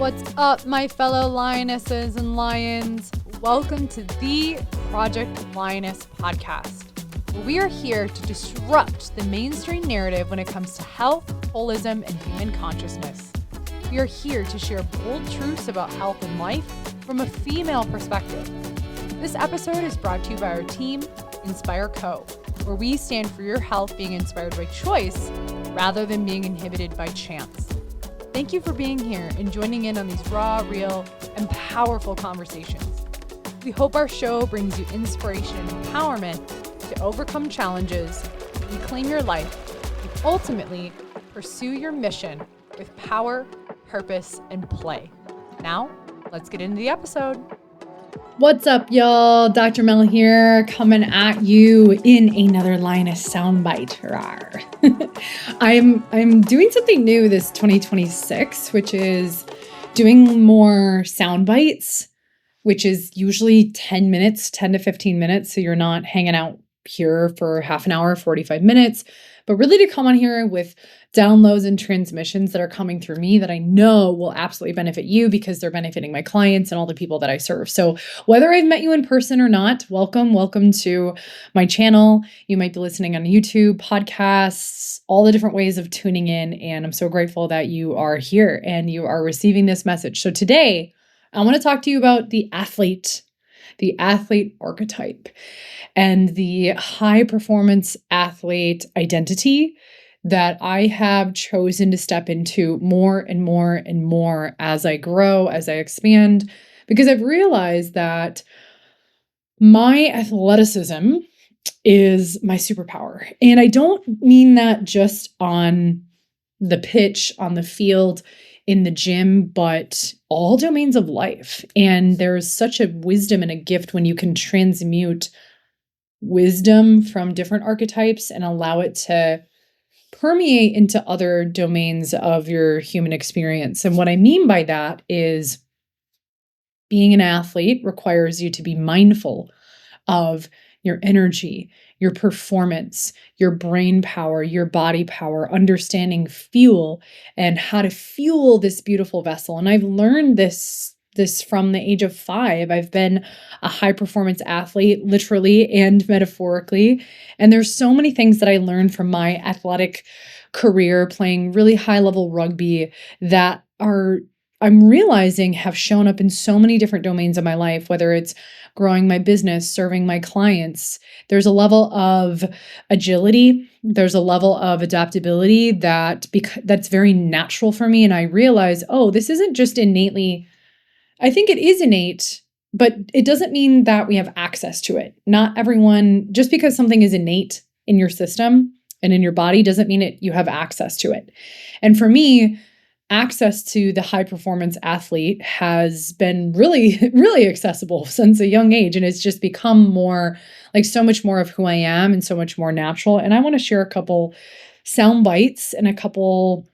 What's up, my fellow lionesses and lions? Welcome to the Project Lioness podcast, where we are here to disrupt the mainstream narrative when it comes to health, holism, and human consciousness. We are here to share bold truths about health and life from a female perspective. This episode is brought to you by our team, Inspire Co., where we stand for your health being inspired by choice rather than being inhibited by chance. Thank you for being here and joining in on these raw, real, and powerful conversations. We hope our show brings you inspiration and empowerment to overcome challenges, reclaim your life, and ultimately pursue your mission with power, purpose, and play. Now, let's get into the episode. What's up, y'all? Dr. Mel here, coming at you in another Lioness soundbite. I'm doing something new this 2026, which is doing more soundbites, which is usually 10 to 15 minutes. So you're not hanging out here for half an hour, 45 minutes, but really to come on here with downloads and transmissions that are coming through me that I know will absolutely benefit you because they're benefiting my clients and all the people that I serve. So whether I've met you in person or not, welcome to my channel. You might be listening on YouTube, podcasts, all the different ways of tuning in. And I'm so grateful that you are here and you are receiving this message. So today I want to talk to you about the athlete archetype and the high performance athlete identity that I have chosen to step into more and more and more as I grow, as I expand, because I've realized that my athleticism is my superpower. And I don't mean that just on the pitch, on the field, in the gym, but all domains of life. And there's such a wisdom and a gift when you can transmute wisdom from different archetypes and allow it to permeate into other domains of your human experience. And what I mean by that is being an athlete requires you to be mindful of your energy, your performance, your brain power, your body power, understanding fuel and how to fuel this beautiful vessel. And I've learned this from the age of 5. I've been a high performance athlete, literally and metaphorically. And there's so many things that I learned from my athletic career playing really high level rugby that I'm realizing have shown up in so many different domains of my life, whether it's growing my business, serving my clients. There's a level of agility. There's a level of adaptability that's very natural for me. And I realize, this isn't just innately. I think it is innate, but it doesn't mean that we have access to it. Not everyone, just because something is innate in your system and in your body doesn't mean you have access to it. And for me, access to the high performance athlete has been really, really accessible since a young age. And it's just become more like so much more of who I am and so much more natural. And I want to share a couple sound bites and a couple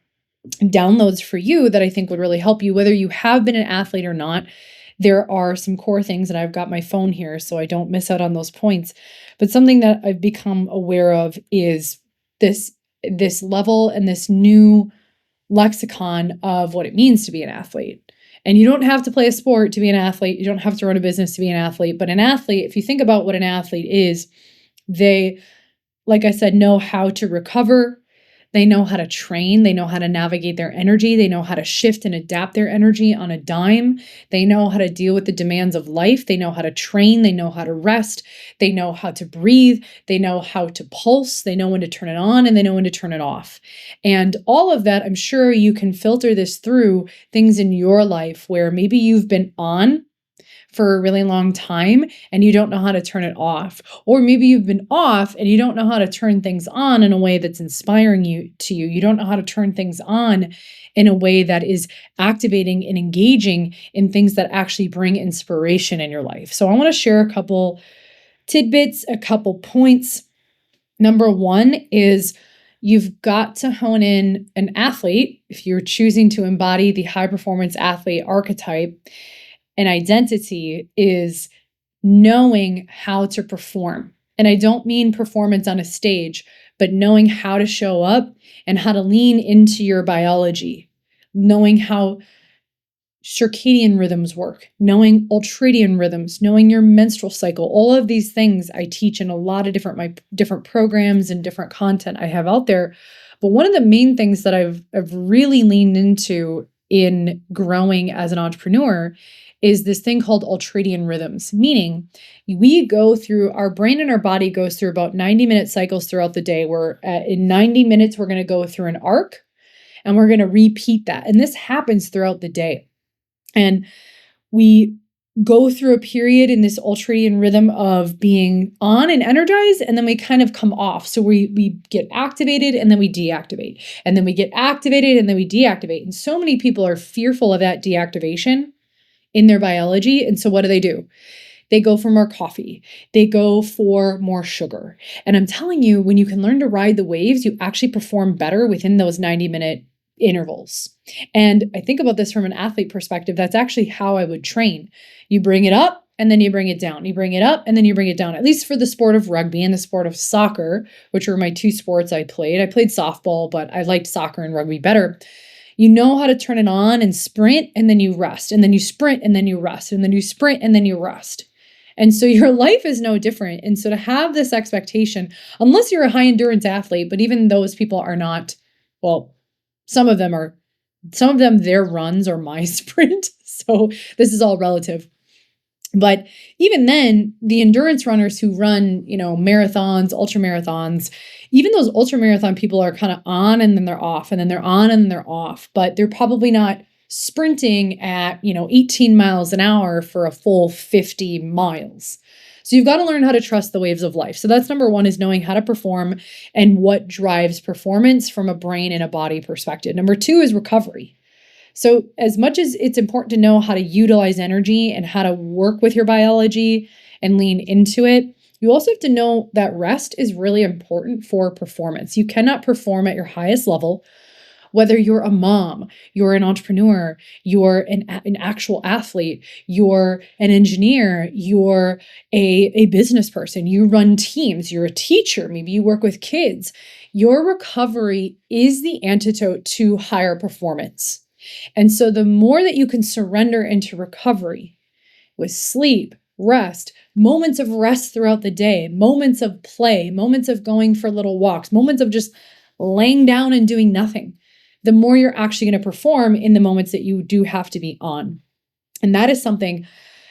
downloads for you that I think would really help you, whether you have been an athlete or not. There are some core things, and I've got my phone here so I don't miss out on those points. But something that I've become aware of is this level and this new lexicon of what it means to be an athlete. And you don't have to play a sport to be an athlete. You don't have to run a business to be an athlete. But an athlete, if you think about what an athlete is, they, like I said, know how to recover. They know how to train. They know how to navigate their energy. They know how to shift and adapt their energy on a dime. They know how to deal with the demands of life. They know how to train. They know how to rest. They know how to breathe. They know how to pulse. They know when to turn it on and they know when to turn it off. And all of that, I'm sure you can filter this through things in your life where maybe you've been on for a really long time and you don't know how to turn it off. Or maybe you've been off and you don't know how to turn things on in a way that's inspiring you. You don't know how to turn things on in a way that is activating and engaging in things that actually bring inspiration in your life. So I want to share a couple tidbits, a couple points. Number one is you've got to hone in an athlete. If you're choosing to embody the high performance athlete archetype, an identity is knowing how to perform. And I don't mean performance on a stage, but knowing how to show up and how to lean into your biology, knowing how circadian rhythms work, knowing ultradian rhythms, knowing your menstrual cycle. All of these things I teach in a lot of my different programs and different content I have out there. But one of the main things that I've really leaned into in growing as an entrepreneur is this thing called ultradian rhythms, meaning our brain and our body goes through about 90-minute cycles throughout the day, where in 90 minutes, we're going to go through an arc and we're going to repeat that. And this happens throughout the day. And we go through a period in this ultradian rhythm of being on and energized, and then we kind of come off. So we get activated and then we deactivate, and then we get activated and then we deactivate. And so many people are fearful of that deactivation in their biology. And so what do? They go for more coffee. They go for more sugar. And I'm telling you, when you can learn to ride the waves, you actually perform better within those 90-minute intervals. And I think about this from an athlete perspective. That's actually how I would train. You bring it up and then you bring it down. You bring it up and then you bring it down. At least for the sport of rugby and the sport of soccer, which were my two sports I played. I played softball, but I liked soccer and rugby better. You know how to turn it on and sprint, and then you rest, and then you sprint, and then you rest, and then you sprint, and then you rest. And so your life is no different. And so to have this expectation, unless you're a high endurance athlete, but even those people are not, well, some of them, their runs are my sprint. So this is all relative. But even then, the endurance runners who run, marathons, ultra marathons, even those ultra marathon people are kind of on and then they're off, and then they're on and then they're off, but they're probably not sprinting at, 18 miles an hour for a full 50 miles. So you've got to learn how to trust the waves of life. So that's number one, is knowing how to perform and what drives performance from a brain and a body perspective. Number two is recovery. So as much as it's important to know how to utilize energy and how to work with your biology and lean into it, you also have to know that rest is really important for performance. You cannot perform at your highest level, whether you're a mom, you're an entrepreneur, you're an actual athlete, you're an engineer, you're a business person, you run teams, you're a teacher, maybe you work with kids. Your recovery is the antidote to higher performance. And so the more that you can surrender into recovery with sleep, rest, moments of rest throughout the day, moments of play, moments of going for little walks, moments of just laying down and doing nothing, the more you're actually going to perform in the moments that you do have to be on. And that is something,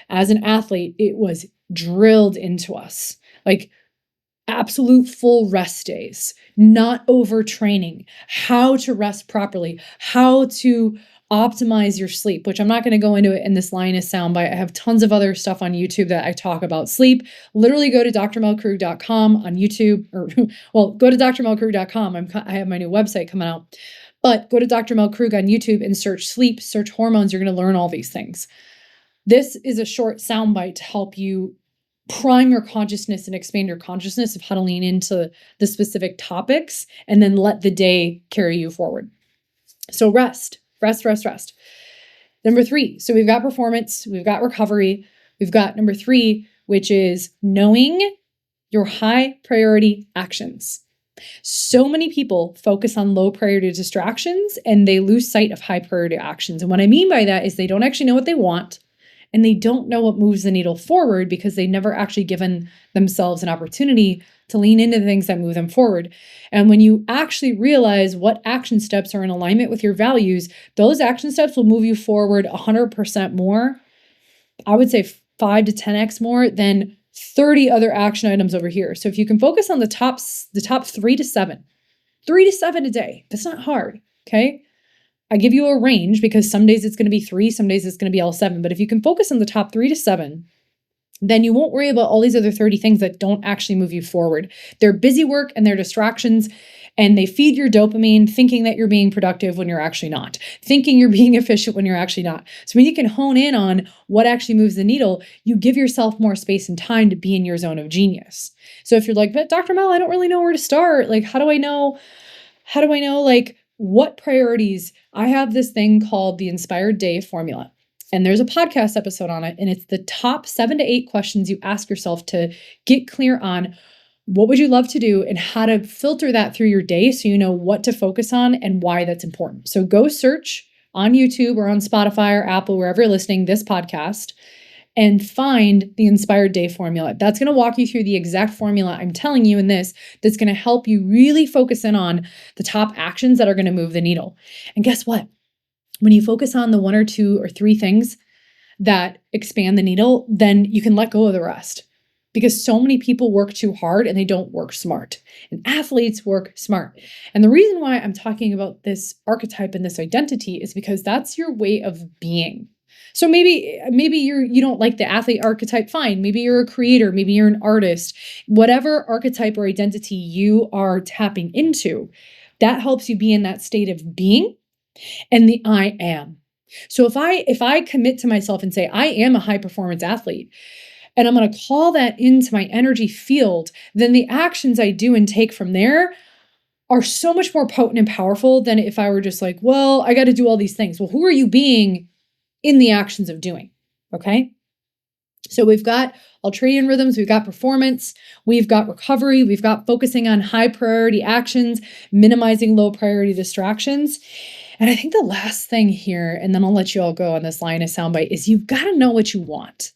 as an athlete, it was drilled into us. Like absolute full rest days, not overtraining, how to rest properly, how to optimize your sleep, which I'm not going to go into it in this Lioness soundbite. I have tons of other stuff on YouTube that I talk about sleep. Literally go to drmelkrug.com on YouTube, or go to drmelkrug.com. I have my new website coming out. But go to Dr. Mel Krug on YouTube and search sleep, search hormones. You're going to learn all these things. This is a short soundbite to help you prime your consciousness and expand your consciousness of how to lean into the specific topics, and then let the day carry you forward. So rest. Number three. So we've got performance, we've got recovery, we've got number three, which is knowing your high priority actions. So many people focus on low priority distractions and they lose sight of high priority actions. And what I mean by that is they don't actually know what they want, and they don't know what moves the needle forward because they've never actually given themselves an opportunity to lean into the things that move them forward. And when you actually realize what action steps are in alignment with your values, those action steps will move you forward 100% more. I would say 5 to 10x more than 30 other action items over here. So if you can focus on the top 3 to 7 a day, that's not hard. Okay. I give you a range because some days it's going to be 3, some days it's going to be all 7. But if you can focus on the top 3 to 7, then you won't worry about all these other 30 things that don't actually move you forward. They're busy work and they're distractions, and they feed your dopamine thinking that you're being productive when you're actually not, thinking you're being efficient when you're actually not. So when you can hone in on what actually moves the needle, you give yourself more space and time to be in your zone of genius. So if you're like, but Dr. Mel, I don't really know where to start. Like, how do I know like what priorities? I have this thing called the Inspired Day Formula. And there's a podcast episode on it. And it's the top 7 to 8 questions you ask yourself to get clear on what would you love to do and how to filter that through your day so you know what to focus on and why that's important. So go search on YouTube or on Spotify or Apple, wherever you're listening this podcast, and find the Inspired Day formula. That's going to walk you through the exact formula I'm telling you in this, that's going to help you really focus in on the top actions that are going to move the needle. And guess what? When you focus on the 1 or 2 or 3 things that expand the needle, then you can let go of the rest. Because so many people work too hard and they don't work smart. And athletes work smart. And the reason why I'm talking about this archetype and this identity is because that's your way of being. So maybe you don't like the athlete archetype, fine. Maybe you're a creator, maybe you're an artist. Whatever archetype or identity you are tapping into, that helps you be in that state of being and the I am. So if I commit to myself and say, I am a high performance athlete, and I'm going to call that into my energy field, then the actions I do and take from there are so much more potent and powerful than if I were just like, well, I got to do all these things. Well, who are you being in the actions of doing? Okay. So we've got ultradian rhythms, we've got performance, we've got recovery, we've got focusing on high priority actions, minimizing low priority distractions. And I think the last thing here, and then I'll let you all go on this Lioness soundbite, is you've got to know what you want.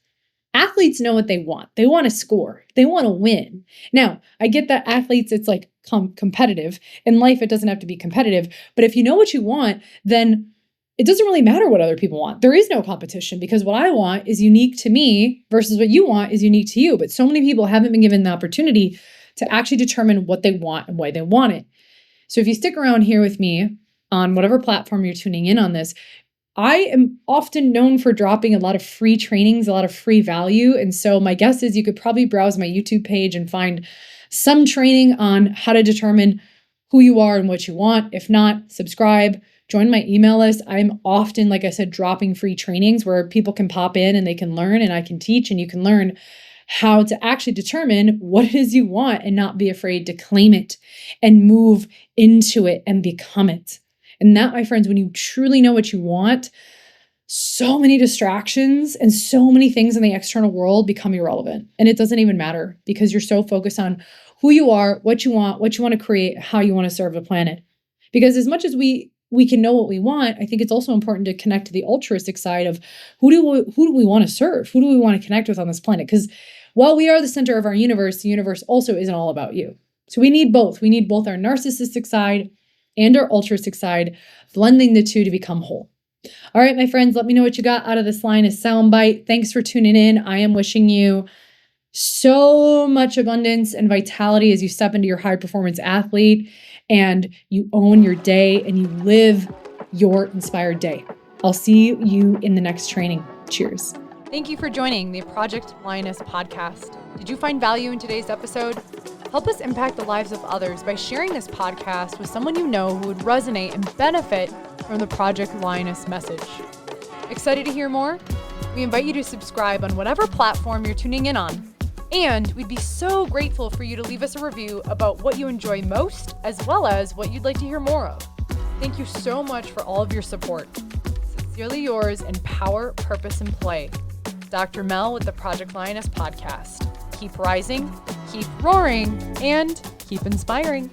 Athletes know what they want. They want to score. They want to win. Now, I get that athletes, it's like competitive. In life, it doesn't have to be competitive. But if you know what you want, then it doesn't really matter what other people want. There is no competition because what I want is unique to me versus what you want is unique to you. But so many people haven't been given the opportunity to actually determine what they want and why they want it. So if you stick around here with me on whatever platform you're tuning in on this, I am often known for dropping a lot of free trainings, a lot of free value. And so my guess is you could probably browse my YouTube page and find some training on how to determine who you are and what you want. If not, subscribe, join my email list. I'm often, like I said, dropping free trainings where people can pop in and they can learn and I can teach and you can learn how to actually determine what it is you want and not be afraid to claim it and move into it and become it. And that, my friends, when you truly know what you want, so many distractions and so many things in the external world become irrelevant. And it doesn't even matter because you're so focused on who you are, what you want to create, how you want to serve the planet. Because as much as we can know what we want, I think it's also important to connect to the altruistic side of who do we want to serve? Who do we want to connect with on this planet? Because while we are the center of our universe, the universe also isn't all about you. So we need both. We need both our narcissistic side and our altruistic side, blending the two to become whole. All right, my friends, let me know what you got out of this Lioness soundbite. Thanks for tuning in. I am wishing you so much abundance and vitality as you step into your high performance athlete and you own your day and you live your inspired day. I'll see you in the next training. Cheers. Thank you for joining the Project Lioness podcast. Did you find value in today's episode? Help us impact the lives of others by sharing this podcast with someone you know who would resonate and benefit from the Project Lioness message. Excited to hear more? We invite you to subscribe on whatever platform you're tuning in on. And we'd be so grateful for you to leave us a review about what you enjoy most, as well as what you'd like to hear more of. Thank you so much for all of your support. Sincerely yours in power, purpose, and play. Dr. Mel with the Project Lioness podcast. Keep rising, keep roaring, and keep inspiring.